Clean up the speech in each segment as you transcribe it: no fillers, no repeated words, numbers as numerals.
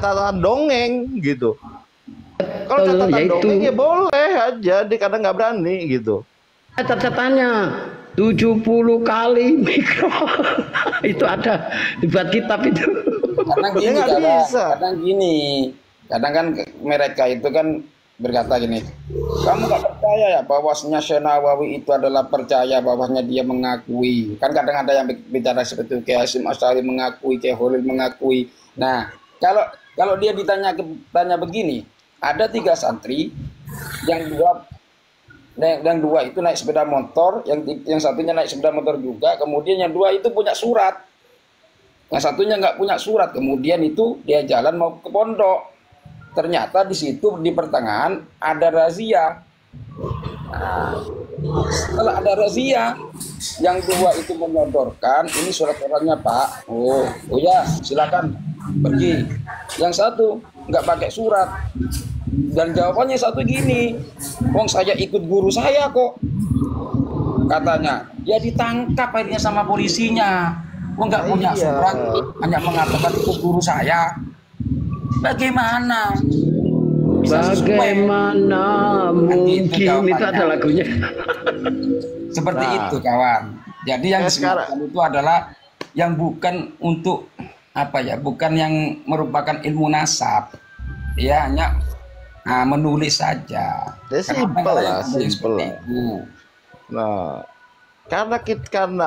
catatan dongeng gitu. Kalau catatan yaitu dongeng ya boleh aja, dia kadang nggak berani gitu. catatannya 70 kali mikro itu ada dibuat kitab itu. Kadang Ya gini, nggak bisa. kadang kan mereka itu kan berkata gini, kamu nggak percaya ya bahwasanya Syekh Nawawi itu adalah percaya bahwasanya dia mengakui. Kan kadang ada yang bicara seperti itu, Kiai Hasyim Asy'ari mengakui, Kiai Holil mengakui. Nah, kalau dia tanya begini, ada 3 santri yang dua itu naik sepeda motor, yang satunya naik sepeda motor juga, kemudian yang 2 itu punya surat. Yang satunya nggak punya surat, kemudian itu dia jalan mau ke pondok. Ternyata di situ di pertengahan ada razia. Nah, setelah ada razia, yang 2 itu menyodorkan, ini surat-suratnya Pak. Oh ya, silakan pergi. Yang satu nggak pakai surat. Dan jawabannya satu gini, wong saya ikut guru saya kok. Katanya, ya ditangkap akhirnya sama polisinya. Wong nggak punya surat, hanya mengatakan ikut guru saya. Bagaimana? Bagaimana mungkin itu ada lagunya. Seperti itu kawan. Jadi yang disebutkan itu adalah yang bukan untuk apa ya, bukan yang merupakan ilmu nasab. Ya hanya menulis saja. Ya simpel lah, simpel lah. Nah, karena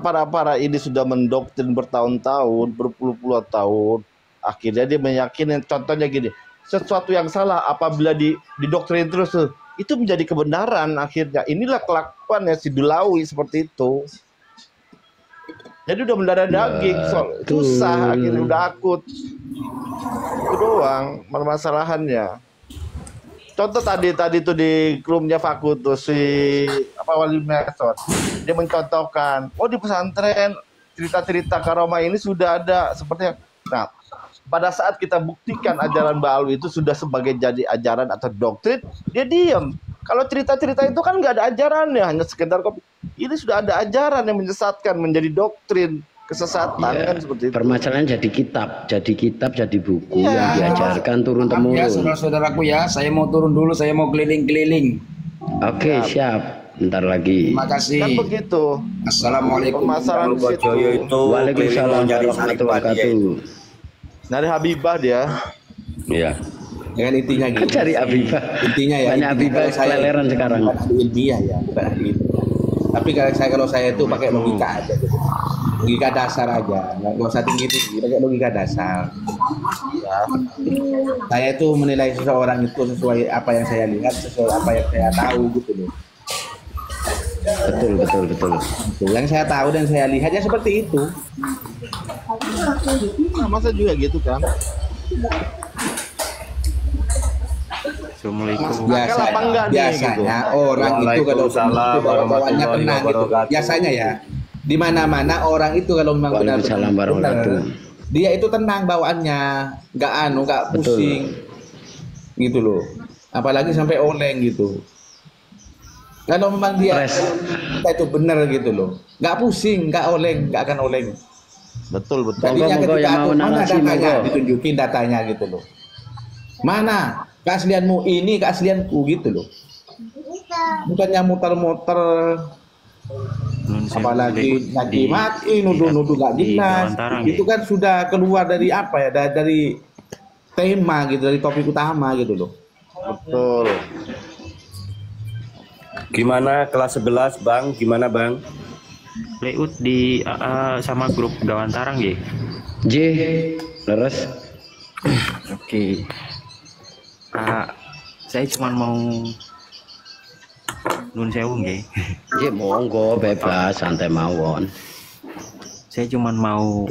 para ini sudah mendoktrin bertahun-tahun, berpuluh-puluh tahun, akhirnya dia meyakini, contohnya gini, sesuatu yang salah apabila didoktrin terus itu menjadi kebenaran akhirnya. Inilah kelakuannya si Dulawi seperti itu. Jadi udah mendarah daging, susah akhirnya udah akut. Itu doang permasalahannya. Contoh tadi tuh di klubnya Fakud tuh si Wali Mesot, dia mencontohkan, oh di pesantren cerita-cerita karomah ini sudah ada seperti. Nah, pada saat kita buktikan ajaran Ba'alwi itu sudah sebagai jadi ajaran atau doktrin, dia diam. Kalau cerita-cerita itu kan nggak ada ajarannya, hanya sekedar kopi. Ini sudah ada ajaran yang menyesatkan menjadi doktrin kesesatan kan seperti itu. Permasalahan jadi kitab, jadi buku yang diajarkan turun temurun. Ya, saudara-saudaraku ya, saya mau turun dulu, saya mau keliling-keliling. Oke, siap. Bentar lagi. Terima kasih. Kan begitu. Assalamualaikum warahmatullahi wabarakatuh. Waalaikumsalam warahmatullahi wabarakatuh. Dari Habibah dia. Iya. Dengan intinya gitu. Cari Habibah. Intinya ya. Banyak Habibah keleleran sekarang. Bukan ahli ilmiah ya, bukan ahli ilmiah. Tapi kalau saya itu pakai logika aja gitu. Logika dasar aja, nggak usah tinggi-tinggi, pakai logika dasar. Ya. Saya itu menilai seseorang itu sesuai apa yang saya lihat, sesuai apa yang saya tahu gitu loh. Betul. Yang saya tahu dan saya lihat ya seperti itu. Nah, masa juga gitu kan? Assalamualaikum. Biasanya orang itu kalau bawaannya tenang gitu. Biasanya ya, di mana-mana orang itu kalau memang benar-benar dia itu tenang bawaannya, nggak pusing, gitu loh. Apalagi sampai oleng gitu. Kalau memang dia itu benar gitu loh, nggak pusing, nggak oleng, nggak akan oleng. Betul. Tadinya ketika mana datanya, ditunjukin datanya gitu loh. Mana keaslianmu ini, keaslianku gitu loh. Bukannya muter-muter, apalagi nyaki maki, nuduh-nuduh gak jelas. Itu kan sudah keluar dari apa ya, dari tema gitu, dari topik utama gitu loh. Betul. Gimana kelas 11 Bang? Gimana Bang? Layout di sama grup Gawantarang ya? J, leres. Oke. Saya cuma mau nun sewu nggih. J, monggo bebas, santai mawon. Saya cuma mau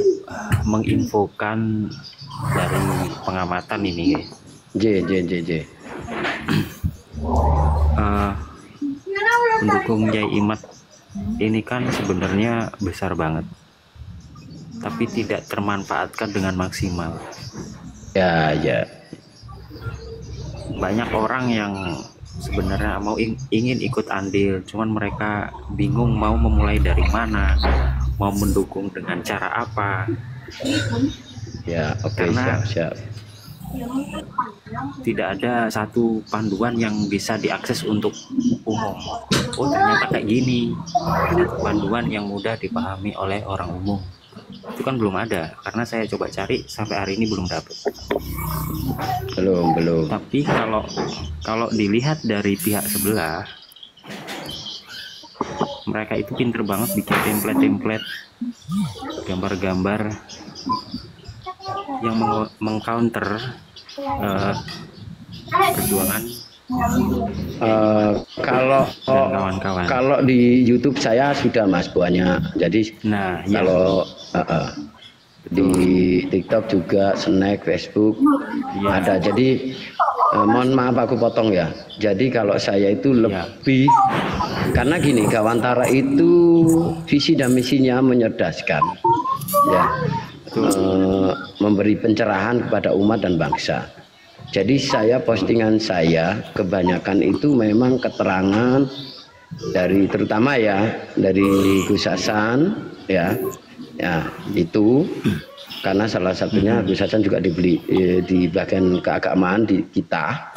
menginfokan dari pengamatan ini ya. J. Pendukung Yai Imat ini kan sebenarnya besar banget, tapi tidak termanfaatkan dengan maksimal. Ya. Banyak orang yang sebenarnya ingin ikut andil, cuman mereka bingung mau memulai dari mana, mau mendukung dengan cara apa. Ya, oke, siap. tidak ada satu panduan yang bisa diakses untuk umum. Oh ternyata kayak gini, satu panduan yang mudah dipahami oleh orang umum. Itu kan belum ada, karena saya coba cari sampai hari ini belum dapat. Belum. Tapi kalau dilihat dari pihak sebelah, mereka itu pinter banget bikin template-template gambar-gambar yang mengcounter perjuangan kawan-kawan. Kalau di YouTube saya sudah Mas banyak. Jadi kalau di TikTok juga, Snack, Facebook ada. Jadi mohon maaf aku potong ya. Jadi kalau saya itu lebih karena gini, Gawantara itu visi dan misinya menyerdaskan, ya, memberi pencerahan kepada umat dan bangsa. Jadi postingan saya kebanyakan itu memang keterangan dari terutama dari Gus Hasan ya itu karena salah satunya Gus Hasan juga dibeli di bagian keagamaan di kita.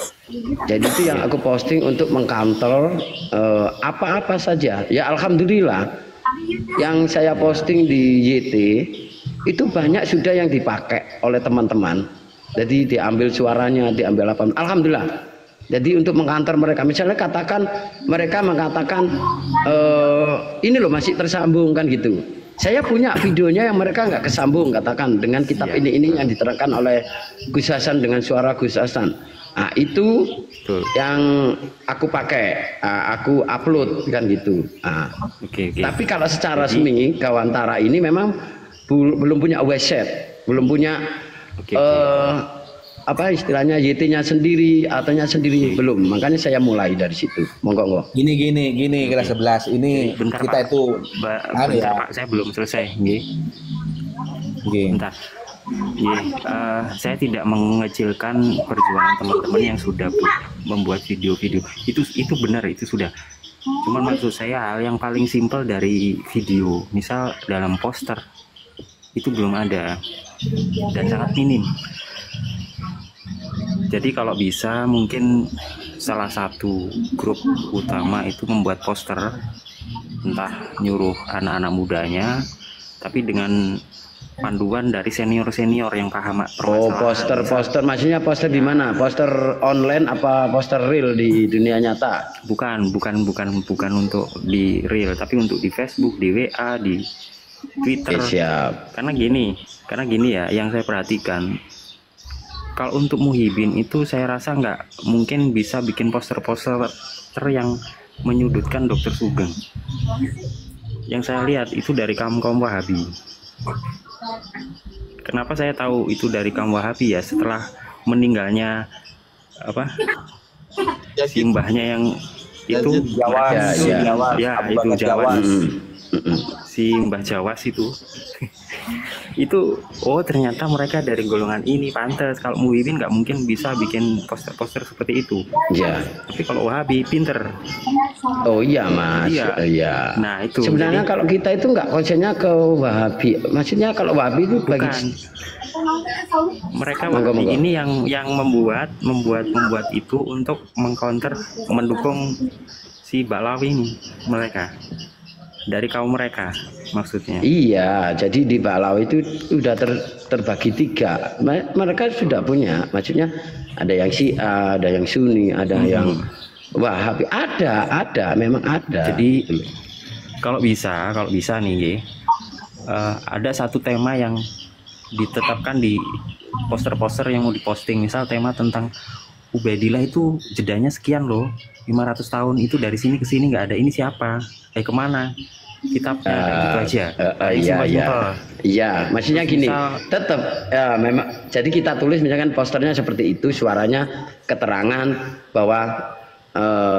Jadi itu yang aku posting untuk mengcounter apa-apa saja. Ya alhamdulillah yang saya posting di YT itu banyak sudah yang dipakai oleh teman-teman. Jadi diambil suaranya, diambil apa? Alhamdulillah. Jadi untuk mengkantor mereka, misalnya katakan mereka mengatakan ini loh masih tersambung kan gitu. Saya punya videonya yang mereka nggak kesambung, katakan dengan kitab ini yang diterangkan oleh Gus Hasan dengan suara Gus Hasan. Nah itu yang aku pakai, aku upload kan gitu. Nah, tapi kalau secara resmi Gawantara ini memang belum punya website, belum punya apa istilahnya YT-nya sendiri, ataunya sendiri belum. Makanya saya mulai dari situ. Monggo. Gini kelas 11 ini bentar, kita Pak. itu Pak, saya belum selesai. Bentar. Saya tidak mengecilkan perjuangan teman-teman yang sudah membuat video-video. Itu benar, itu sudah. Cuman maksud saya hal yang paling simpel dari video, misal dalam poster itu belum ada dan sangat minim. Jadi kalau bisa mungkin salah satu grup utama itu membuat poster, entah nyuruh anak-anak mudanya, tapi dengan panduan dari senior-senior yang paham permasalahan. Poster maksudnya poster di mana? Poster online apa poster real di dunia nyata? Bukan untuk di real, tapi untuk di Facebook, di WA, di Twitter. Siap. Karena gini ya, yang saya perhatikan, kalau untuk Muhyiddin itu saya rasa nggak mungkin bisa bikin poster-poster yang menyudutkan Dr. Sugeng. Yang saya lihat itu dari kaum Wahabi. Kenapa saya tahu itu dari kaum Wahabi ya? Setelah meninggalnya simbahnya yang itu Jawas. Si Mbah Jawas itu oh ternyata mereka dari golongan ini, pantas. Kalau Muhyiddin nggak mungkin bisa bikin poster-poster seperti itu ya. Tapi kalau Wahabi pinter. Oh iya Mas. Iya. Nah itu sebenarnya jadi, kalau kita itu nggak konsennya ke Wahabi, maksudnya kalau Wahabi itu bagi mereka Wahabi ini yang membuat itu untuk mengcounter, mendukung si Balawi ini, mereka dari kaum mereka maksudnya. Iya, jadi di Balawi itu sudah terbagi 3. Mereka sudah punya, maksudnya ada yang Syiah, ada yang Sunni, ada yang Wahabi, memang ada. Jadi kalau bisa nih, ada satu tema yang ditetapkan di poster-poster yang mau diposting, misal tema tentang Ubaidillah itu jedanya sekian loh, 500 tahun itu dari sini ke sini nggak ada, ini siapa? Kemana? Kitabnya gitu aja. Iya, maksudnya gini, tetap memang. Jadi kita tulis misalkan posternya seperti itu, suaranya keterangan bahwa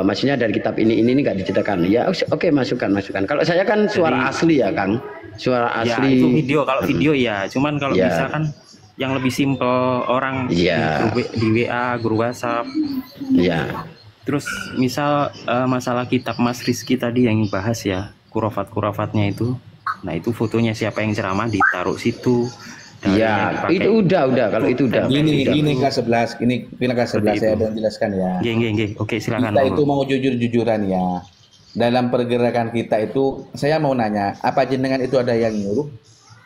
maksudnya dari kitab ini nggak diceritakan. Ya, oke, masukkan. Kalau saya kan suara asli ya, Kang. Suara asli. Ya, itu video. Kalau video ya, cuman kalau bisa kan yang lebih simpel orang di WA, guru WhatsApp. Iya. Terus misal masalah kitab Mas Rizky tadi yang bahas ya, kurafatnya itu. Nah itu fotonya siapa yang ceramah ditaruh situ, Iya, itu udah kalau itu udah. Ini kelas 11, ini kelas 11 saya akan jelaskan ya. Nggih. Oke, silakan. Kita itu mau jujur-jujuran ya. Dalam pergerakan kita itu, saya mau nanya, apa jenengan itu ada yang nyuruh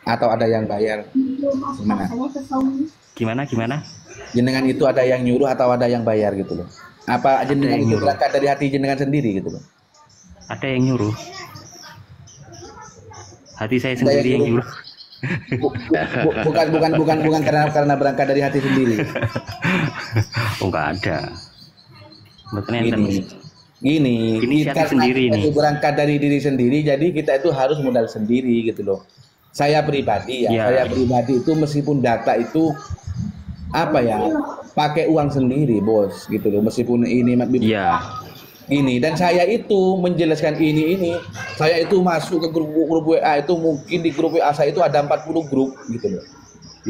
atau ada yang bayar? Gimana? Jenengan itu ada yang nyuruh atau ada yang bayar gitu loh? Apa jenengan itu berangkat dari hati jenengan sendiri gitu loh? Ada yang nyuruh. Hati saya sendiri yang nyuruh. Bukan karena berangkat dari hati sendiri. Oh, enggak ada. Gini, inisiatif sendiri ini berangkat dari diri sendiri, jadi kita itu harus modal sendiri gitu loh. Saya pribadi saya pribadi itu meskipun data itu apa ya, pakai uang sendiri bos gitu loh, meskipun ini ini, dan saya itu menjelaskan ini saya itu masuk ke grup WA itu, mungkin di grup WA saya itu ada 40 grup gitu loh.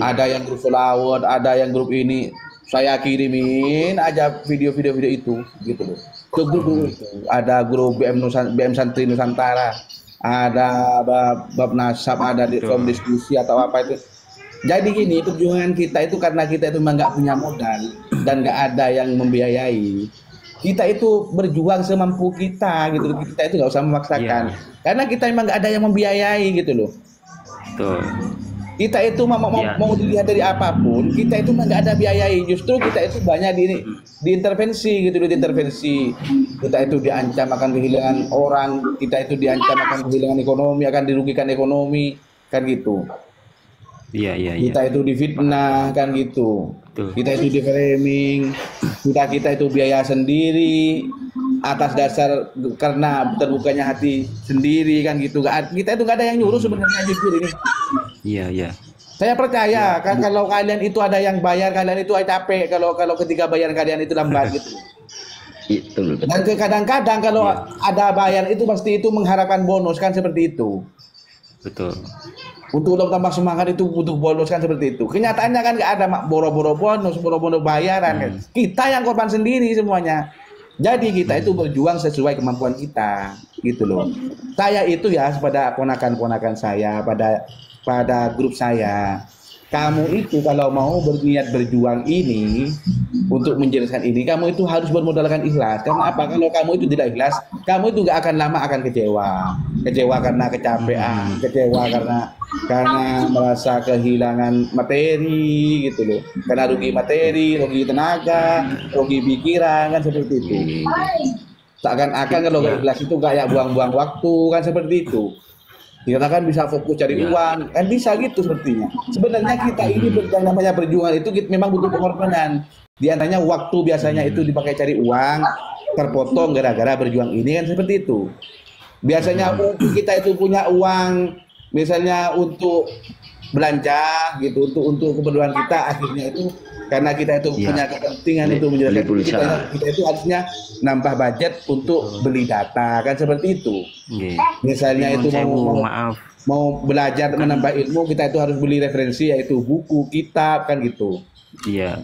Ada yang grup selawat, ada yang grup ini, saya kirimin aja video-video itu gitu loh. Ke grup itu ada grup BM Santri Nusantara, ada bab nasab, ada forum diskusi atau apa itu. Jadi gini, perjuangan kita itu karena kita itu memang nggak punya modal dan nggak ada yang membiayai. Kita itu berjuang semampu kita gitu loh. Kita itu nggak usah memaksakan. Karena kita memang nggak ada yang membiayai gitu loh. Betul. Kita itu mau dilihat dari apapun, kita itu nggak ada biayai. Justru kita itu banyak diintervensi gitu loh, diintervensi. Kita itu diancam akan kehilangan orang, kita itu diancam akan kehilangan ekonomi, akan dirugikan ekonomi, kan gitu. Iya. Kita itu difitnah kan gitu. Betul. Kita itu di framing, kita itu biaya sendiri atas dasar karena terbukanya hati sendiri kan gitu. Kita itu nggak ada yang nyuruh sebenarnya, jujur ini. Iya. Saya percaya kan kalau kalian itu ada yang bayar, kalian itu capek kalau ketika bayar kalian itu lambat gitu. Itu. Dan kadang-kadang kalau ada bayar itu pasti itu mengharapkan bonus kan seperti itu. Betul. Untuk tambah semangat itu butuh bonus kan seperti itu. Kenyataannya kan nggak ada boro-boro bonus, boro-boro bayaran kan. Kita yang korban sendiri semuanya. Jadi kita itu berjuang sesuai kemampuan kita, gitu loh. Saya itu ya pada ponakan-ponakan saya, pada grup saya. Kamu itu kalau mau berniat berjuang ini untuk menjelaskan ini, kamu itu harus bermodalkan ikhlas. Karena apa? Kalau kamu itu tidak ikhlas, kamu itu gak akan lama akan kecewa. Kecewa karena kecapean, kecewa karena merasa kehilangan materi gitu loh. Karena rugi materi, rugi tenaga, rugi pikiran kan seperti itu. Seakan-akan kalau gak ikhlas itu kayak buang-buang waktu kan seperti itu. Kita kan bisa fokus cari uang, kan bisa gitu sepertinya. Sebenarnya kita ini yang namanya berjuang itu memang butuh pengorbanan. Di antaranya waktu biasanya itu dipakai cari uang, terpotong gara-gara berjuang ini kan seperti itu. Biasanya kita itu punya uang, misalnya untuk belanja gitu, untuk keperluan kita, akhirnya itu karena kita itu punya kepentingan untuk menjelaskan kita itu harusnya nambah budget untuk beli data kan seperti itu. Misalnya itu mau belajar menambah ilmu, kita itu harus beli referensi yaitu buku, kitab kan gitu. Iya.